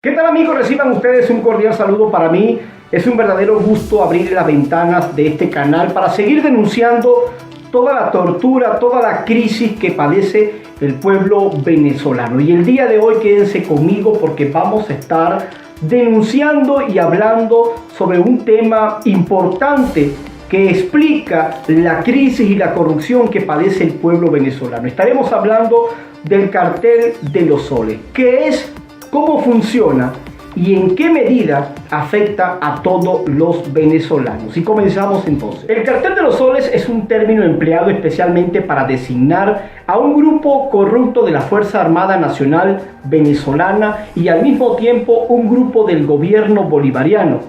¿Qué tal, amigos? Reciban ustedes un cordial saludo. Para mí es un verdadero gusto abrir las ventanas de este canal para seguir denunciando toda la tortura, toda la crisis que padece el pueblo venezolano. Y el día de hoy quédense conmigo porque vamos a estar denunciando y hablando sobre un tema importante que explica la crisis y la corrupción que padece el pueblo venezolano. Estaremos hablando del cartel de los soles. ¿Qué es? ¿Cómo funciona? ¿Y en qué medida afecta a todos los venezolanos? Y comenzamos entonces. El cartel de los soles es un término empleado especialmente para designar a un grupo corrupto de la Fuerza Armada Nacional Venezolana y al mismo tiempo un grupo del gobierno bolivariano,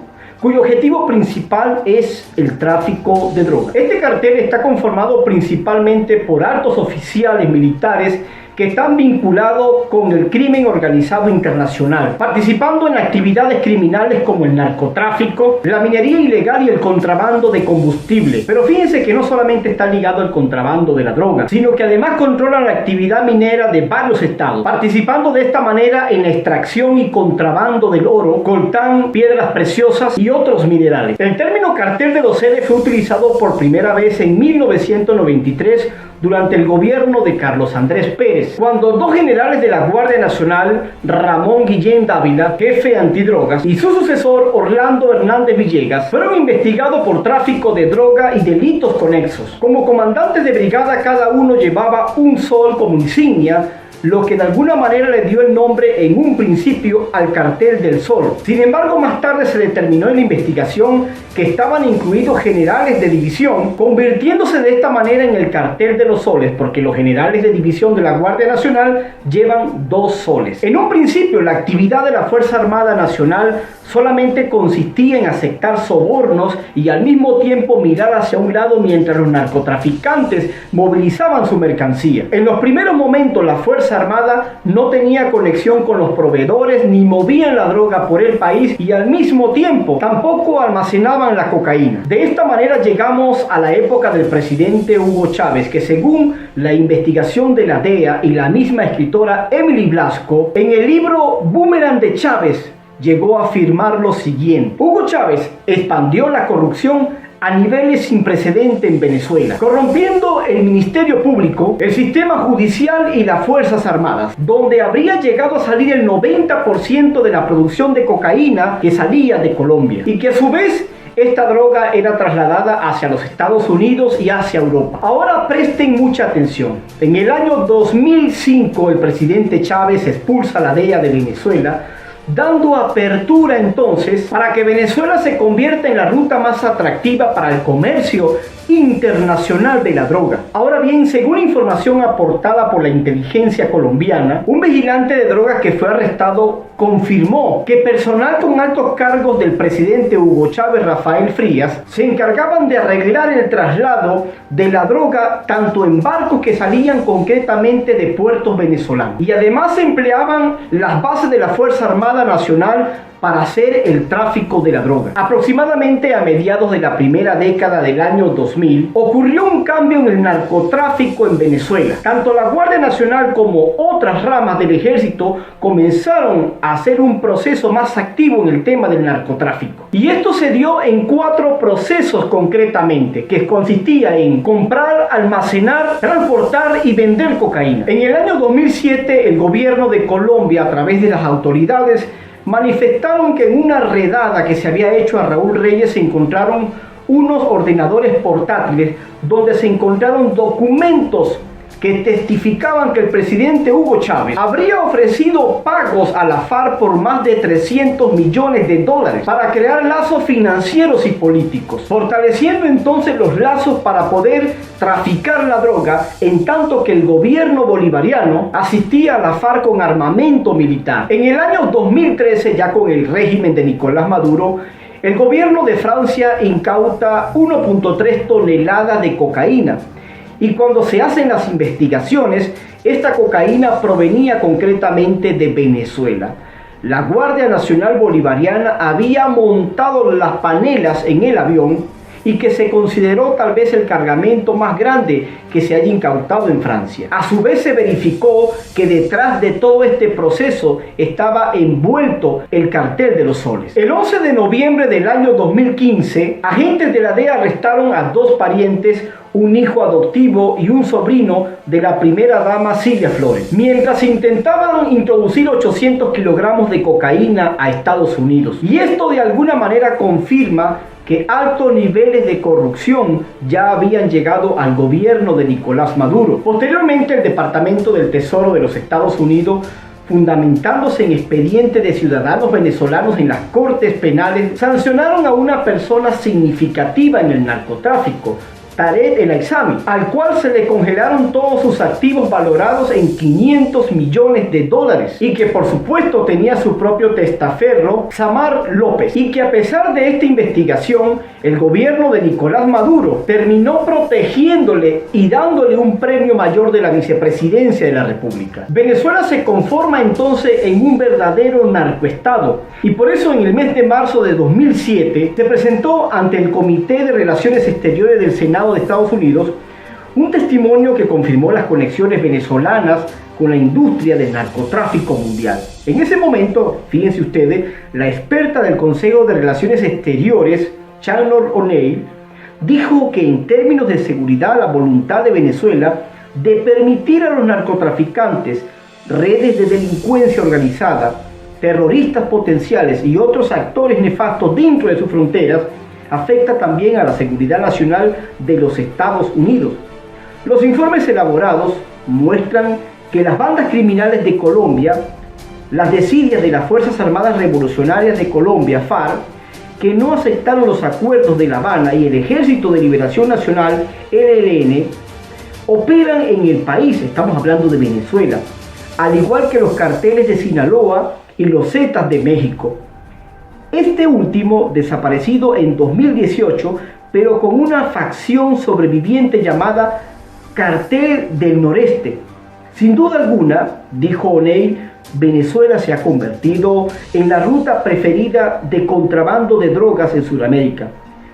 cuyo objetivo principal es el tráfico de drogas. Este cartel está conformado principalmente por altos oficiales militares que están vinculados con el crimen organizado internacional, participando en actividades criminales como el narcotráfico, la minería ilegal y el contrabando de combustible. Pero fíjense que no solamente está ligado al contrabando de la droga, sino que además controlan la actividad minera de varios estados, participando de esta manera en la extracción y contrabando del oro, coltán, piedras preciosas y otros minerales. El término cartel de los soles fue utilizado por primera vez en 1993 durante el gobierno de Carlos Andrés Pérez, cuando dos generales de la Guardia Nacional, Ramón Guillén Dávila, jefe antidrogas, y su sucesor, Orlando Hernández Villegas, fueron investigados por tráfico de droga y delitos conexos. Como comandantes de brigada, cada uno llevaba un sol como insignia, lo que de alguna manera le dio el nombre en un principio al cartel del sol. Sin embargo, más tarde se determinó en la investigación que estaban incluidos generales de división, convirtiéndose de esta manera en el cartel de los soles, porque los generales de división de la Guardia Nacional llevan 2 soles. En un principio, la actividad de la Fuerza Armada Nacional solamente consistía en aceptar sobornos y al mismo tiempo mirar hacia un lado mientras los narcotraficantes movilizaban su mercancía. En los primeros momentos, la Fuerza Armada no tenía conexión con los proveedores ni movían la droga por el país y al mismo tiempo tampoco almacenaban la cocaína. De esta manera llegamos a la época del presidente Hugo Chávez, que según la investigación de la DEA y la misma escritora Emily Blasco, en el libro Boomerang de Chávez, llegó a afirmar lo siguiente: Hugo Chávez expandió la corrupción a niveles sin precedente en Venezuela, corrompiendo el Ministerio Público, el sistema judicial y las Fuerzas Armadas, donde habría llegado a salir el 90% de la producción de cocaína que salía de Colombia, y que a su vez esta droga era trasladada hacia los Estados Unidos y hacia Europa. Ahora presten mucha atención. En el año 2005 el presidente Chávez expulsa a la DEA de Venezuela, dando apertura entonces para que Venezuela se convierta en la ruta más atractiva para el comercio internacional de la droga. Ahora bien, según información aportada por la inteligencia colombiana, un vigilante de drogas que fue arrestado confirmó que personal con altos cargos del presidente Hugo Chávez, Rafael Frías, se encargaban de arreglar el traslado de la droga tanto en barcos que salían concretamente de puertos venezolanos, y además empleaban las bases de la Fuerza Armada Nacional para hacer el tráfico de la droga. Aproximadamente a mediados de la primera década del año 2000, ocurrió un cambio en el narcotráfico en Venezuela. Tanto la Guardia Nacional como otras ramas del ejército comenzaron a hacer un proceso más activo en el tema del narcotráfico. Y esto se dio en 4 procesos concretamente, que consistía en comprar, almacenar, transportar y vender cocaína. En el año 2007, el gobierno de Colombia, a través de las autoridades, manifestaron que en una redada que se había hecho a Raúl Reyes se encontraron unos ordenadores portátiles donde se encontraron documentos que testificaban que el presidente Hugo Chávez habría ofrecido pagos a la FARC por más de $300 millones para crear lazos financieros y políticos, fortaleciendo entonces los lazos para poder traficar la droga, en tanto que el gobierno bolivariano asistía a la FARC con armamento militar. En el año 2013, ya con el régimen de Nicolás Maduro, el gobierno de Francia incauta 1.3 toneladas de cocaína. Y cuando se hacen las investigaciones, esta cocaína provenía concretamente de Venezuela. La Guardia Nacional Bolivariana había montado las panelas en el avión y que se consideró tal vez el cargamento más grande que se haya incautado en Francia. A su vez se verificó que detrás de todo este proceso estaba envuelto el cartel de los soles. El 11 de noviembre del año 2015, agentes de la DEA arrestaron a dos parientes, un hijo adoptivo y un sobrino de la primera dama Silvia Flores, mientras intentaban introducir 800 kilogramos de cocaína a Estados Unidos. Y esto de alguna manera confirma que altos niveles de corrupción ya habían llegado al gobierno de Nicolás Maduro. Posteriormente, el Departamento del Tesoro de los Estados Unidos, fundamentándose en expedientes de ciudadanos venezolanos en las cortes penales, sancionaron a una persona significativa en el narcotráfico, Tarek El Aissami, al cual se le congelaron todos sus activos valorados en $500 millones y que por supuesto tenía su propio testaferro, Samar López, y que a pesar de esta investigación, el gobierno de Nicolás Maduro terminó protegiéndole y dándole un premio mayor de la vicepresidencia de la República. Venezuela se conforma entonces en un verdadero narcoestado, y por eso en el mes de marzo de 2007 se presentó ante el Comité de Relaciones Exteriores del Senado de Estados Unidos un testimonio que confirmó las conexiones venezolanas con la industria del narcotráfico mundial. En ese momento, fíjense ustedes, la experta del Consejo de Relaciones Exteriores, Shannon O'Neill, dijo que en términos de seguridad la voluntad de Venezuela de permitir a los narcotraficantes, redes de delincuencia organizada, terroristas potenciales y otros actores nefastos dentro de sus fronteras afecta también a la seguridad nacional de los Estados Unidos. Los informes elaborados muestran que las bandas criminales de Colombia, las desidias de las Fuerzas Armadas Revolucionarias de Colombia, FARC, que no aceptaron los acuerdos de La Habana, y el Ejército de Liberación Nacional, ELN, operan en el país, estamos hablando de Venezuela, al igual que los carteles de Sinaloa y los Zetas de México. Este último desaparecido en 2018, pero con una facción sobreviviente llamada Cartel del Noreste. Sin duda alguna, dijo O'Neill, Venezuela se ha convertido en la ruta preferida de contrabando de drogas en Sudamérica,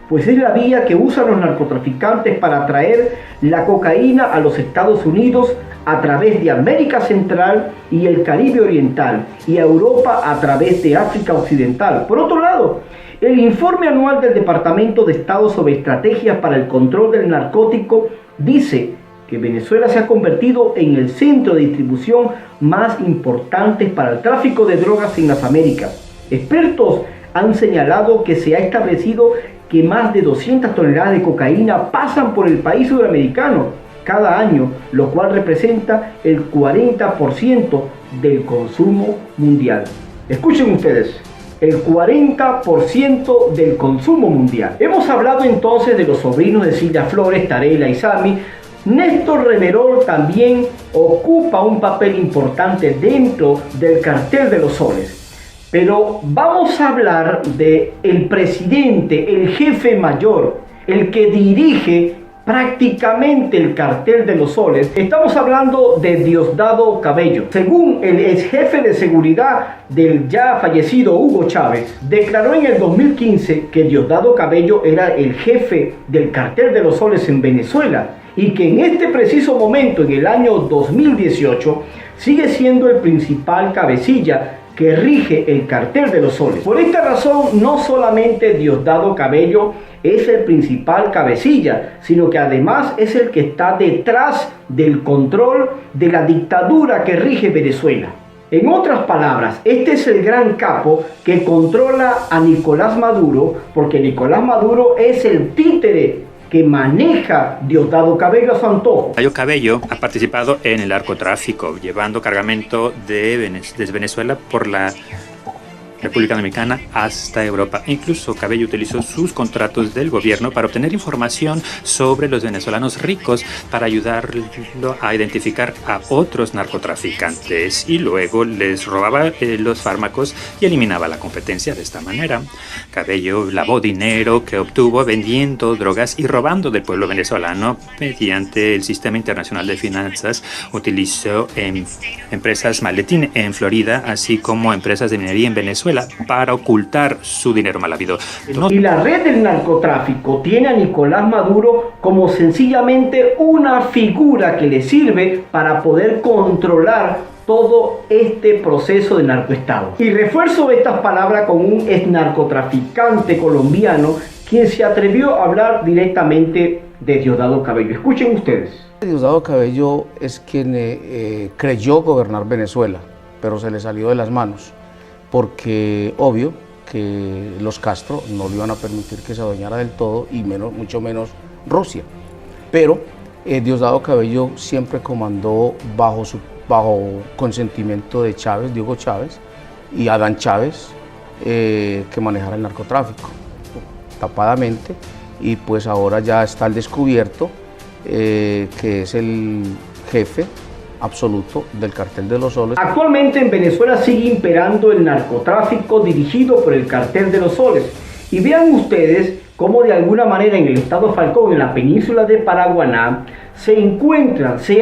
pues es la vía que usan los narcotraficantes para traer la cocaína a los Estados Unidos a través de América Central y el Caribe Oriental, y a Europa a través de África Occidental. Por otro lado, el informe anual del Departamento de Estado sobre estrategias para el control del narcótico dice que Venezuela se ha convertido en el centro de distribución más importante para el tráfico de drogas en las Américas. Expertos han señalado que se ha establecido que más de 200 toneladas de cocaína pasan por el país sudamericano cada año, lo cual representa el 40% del consumo mundial. Escuchen ustedes, el 40% del consumo mundial. Hemos hablado entonces de los sobrinos de Silvia Flores, Tarek El Aissami. Néstor Reverol también ocupa un papel importante dentro del cartel de los soles. Pero vamos a hablar de el presidente, el jefe mayor, el que dirige prácticamente el cartel de los soles. Estamos hablando de Diosdado Cabello. Según el ex jefe de seguridad del ya fallecido Hugo Chávez, declaró en el 2015 que Diosdado Cabello era el jefe del cartel de los soles en Venezuela, y que en este preciso momento, en el año 2018, sigue siendo el principal cabecilla que rige el cartel de los soles. Por esta razón, no solamente Diosdado Cabello es el principal cabecilla, sino que además es el que está detrás del control de la dictadura que rige Venezuela. En otras palabras, este es el gran capo que controla a Nicolás Maduro, porque Nicolás Maduro es el títere que maneja Diosdado Cabello a su antojo. Cabello ha participado en el narcotráfico, llevando cargamento desde Venezuela por la República Dominicana hasta Europa. Incluso Cabello utilizó sus contratos del gobierno para obtener información sobre los venezolanos ricos para ayudarlo a identificar a otros narcotraficantes, y luego les robaba los fármacos y eliminaba la competencia de esta manera. Cabello lavó dinero que obtuvo vendiendo drogas y robando del pueblo venezolano mediante el Sistema Internacional de Finanzas. Utilizó empresas maletín en Florida, así como empresas de minería en Venezuela, Venezuela para ocultar su dinero mal habido. Y la red del narcotráfico tiene a Nicolás Maduro como sencillamente una figura que le sirve para poder controlar todo este proceso de narcoestado. Y refuerzo estas palabras con un ex narcotraficante colombiano quien se atrevió a hablar directamente de Diosdado Cabello. Escuchen ustedes. Diosdado Cabello es quien creyó gobernar Venezuela, pero se le salió de las manos, porque obvio que los Castro no le iban a permitir que se adueñara del todo, y mucho menos Rusia. Pero Diosdado Cabello siempre comandó bajo consentimiento de Chávez, Diego Chávez y Adán Chávez, que manejara el narcotráfico tapadamente, y pues ahora ya está al descubierto que es el jefe absoluto del Cartel de los Soles. Actualmente en Venezuela sigue imperando el narcotráfico dirigido por el Cartel de los Soles. Y vean ustedes cómo de alguna manera en el estado Falcón, en la península de Paraguaná, se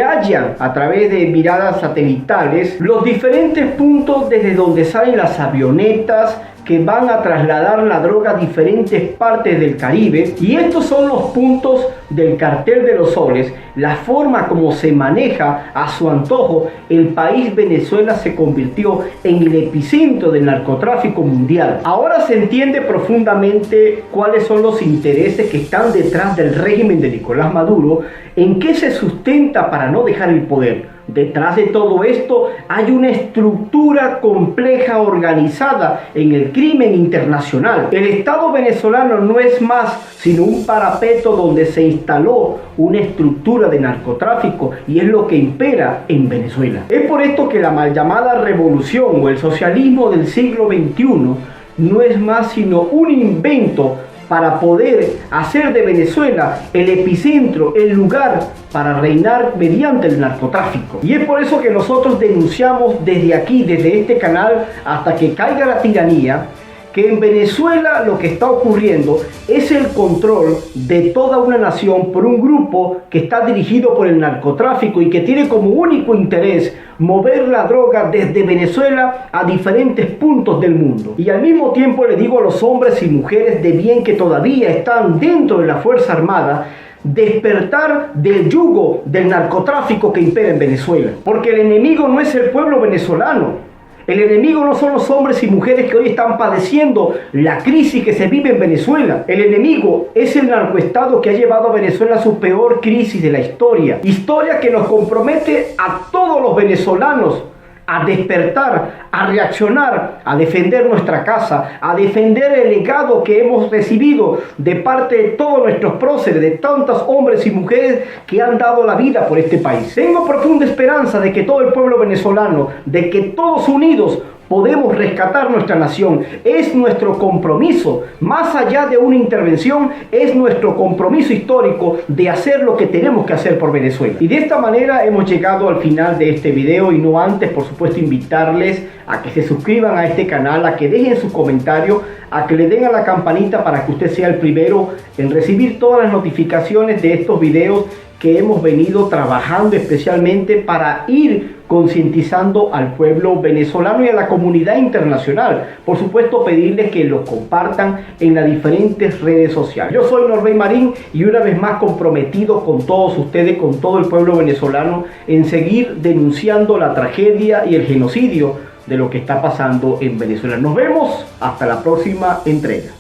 hallan a través de miradas satelitales los diferentes puntos desde donde salen las avionetas que van a trasladar la droga a diferentes partes del Caribe, y estos son los puntos del Cartel de los Soles, la forma como se maneja a su antojo. El país Venezuela se convirtió en el epicentro del narcotráfico mundial. Ahora se entiende profundamente cuáles son los intereses que están detrás del régimen de Nicolás Maduro, en qué se sustenta para no dejar el poder. Detrás de todo esto hay una estructura compleja organizada en el crimen internacional. El Estado venezolano no es más sino un parapeto donde se instaló una estructura de narcotráfico, y es lo que impera en Venezuela. Es por esto que la mal llamada revolución o el socialismo del siglo XXI no es más sino un invento para poder hacer de Venezuela el epicentro, el lugar para reinar mediante el narcotráfico. Y es por eso que nosotros denunciamos desde aquí, desde este canal, hasta que caiga la tiranía, que en Venezuela lo que está ocurriendo es el control de toda una nación por un grupo que está dirigido por el narcotráfico y que tiene como único interés mover la droga desde Venezuela a diferentes puntos del mundo. Y al mismo tiempo le digo a los hombres y mujeres de bien que todavía están dentro de la Fuerza Armada, despertar del yugo del narcotráfico que impera en Venezuela, porque el enemigo no es el pueblo venezolano. El enemigo no son los hombres y mujeres que hoy están padeciendo la crisis que se vive en Venezuela. El enemigo es el narcoestado que ha llevado a Venezuela a su peor crisis de la historia. Historia que nos compromete a todos los venezolanos a despertar, a reaccionar, a defender nuestra casa, a defender el legado que hemos recibido de parte de todos nuestros próceres, de tantos hombres y mujeres que han dado la vida por este país. Tengo profunda esperanza de que todo el pueblo venezolano, de que todos unidos podemos rescatar nuestra nación. Es nuestro compromiso, más allá de una intervención, es nuestro compromiso histórico de hacer lo que tenemos que hacer por Venezuela. Y de esta manera hemos llegado al final de este video, y no antes, por supuesto, invitarles a que se suscriban a este canal, a que dejen su comentario, a que le den a la campanita para que usted sea el primero en recibir todas las notificaciones de estos videos que hemos venido trabajando especialmente para ir concientizando al pueblo venezolano y a la comunidad internacional. Por supuesto, pedirles que los compartan en las diferentes redes sociales. Yo soy Norbey Marín, y una vez más comprometido con todos ustedes, con todo el pueblo venezolano, en seguir denunciando la tragedia y el genocidio de lo que está pasando en Venezuela. Nos vemos hasta la próxima entrega.